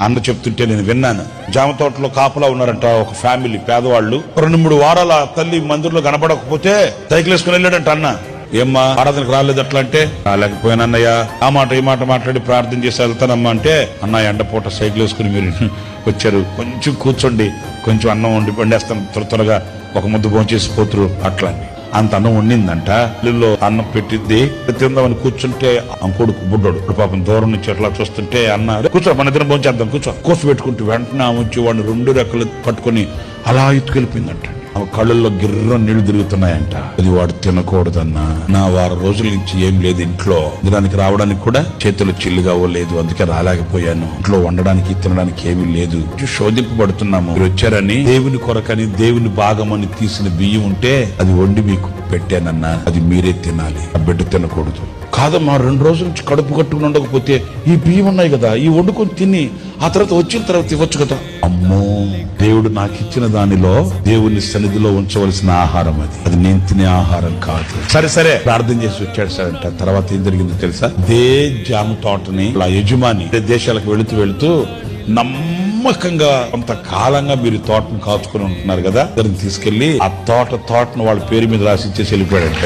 అన్న చెప్తుంటే నేను విన్నాను. జామ తోటలో కాపలా ఉన్నారంట ఒక ఫ్యామిలీ, పేదవాళ్ళు. 2-3 వారాల తల్లి మందిరంలో కనపడకపోతే సైకిల్ వేసుకుని వెళ్ళాడంట అన్న. ఏమ్మా ఆరాధనకు రాలేదు అట్లా అంటే, రాలేకపోయానన్నయ్య, ఆ మాట ఈ మాట మాట్లాడి ప్రార్థన చేసి వెళ్తానమ్మా అంటే, అన్న ఎండపూట సైకిల్ వేసుకుని మీరు వచ్చారు, కొంచెం కూర్చోండి, కొంచెం అన్నం వండి పండేస్తాను, త్వరగా ఒక ముద్ద భోంచేసి పోతురు అట్లా అని. అంత అన్నం వండిందంట. ఇల్లులో అన్నం పెట్టిద్ది, తిందామని కూర్చుంటే కొడుకు బుడ్డోడు పాపం దూరం నుంచి అట్లా చూస్తుంటే అన్న కూర్చో మన ఇద్దరం భోంచేద్దాం కూర్చో పెట్టుకుంటూ వెంటనే వచ్చి వాడిని 2 రెక్కలు పట్టుకుని అలా ఎత్తుకెళ్ళిపోయిందంట. కళ్ళల్లో గిర్ర నీళ్లు తిరుగుతున్నాయంట. అది వాడు తినకూడదన్నా. నా 1 వారం రోజుల నుంచి ఏం లేదు ఇంట్లో, దినానికి రావడానికి కూడా చేతులు చిల్లుగా లేదు, అందుకే రాలేకపోయాను. ఇంట్లో వండడానికి తినడానికి ఏమీ లేదు, శోధింపబడుతున్నాము. మీరు వచ్చారని దేవుని కొరకని దేవుని భాగమని తీసిన బియ్యం ఉంటే అది వండి మీకు పెట్టానన్నా, అది మీరే తినాలి, ఆ బిడ్డ తినకూడదు. కాదమ్మా 2 రోజుల నుంచి కడుపు కట్టుకుని ఉండకపోతే ఈ బియ్యం ఉన్నాయి కదా, ఈ వండుకొని తిని ఆ తర్వాత వచ్చిన తర్వాత ఇవ్వచ్చు కదా. అమ్మో, దేవుడు నాకు ఇచ్చిన దానిలో దేవుని సన్నిధిలో ఉంచవలసిన ఆహారం అది నేను తినే ఆహారం కాదు. సరే ప్రార్థన చేసి వచ్చాడు సార్ అంట. తర్వాత ఏం జరిగిందో తెలుసా? దే జామ తోటని యజమాని దేశాలకు వెళుతూ నమ్మకంగా కొంతకాలంగా మీరు తోటను కాచుకుని ఉంటున్నారు కదా, దాన్ని తీసుకెళ్లి ఆ తోటను వాళ్ళ పేరు మీద రాసి ఇచ్చేసి వెళ్ళిపోయాడు.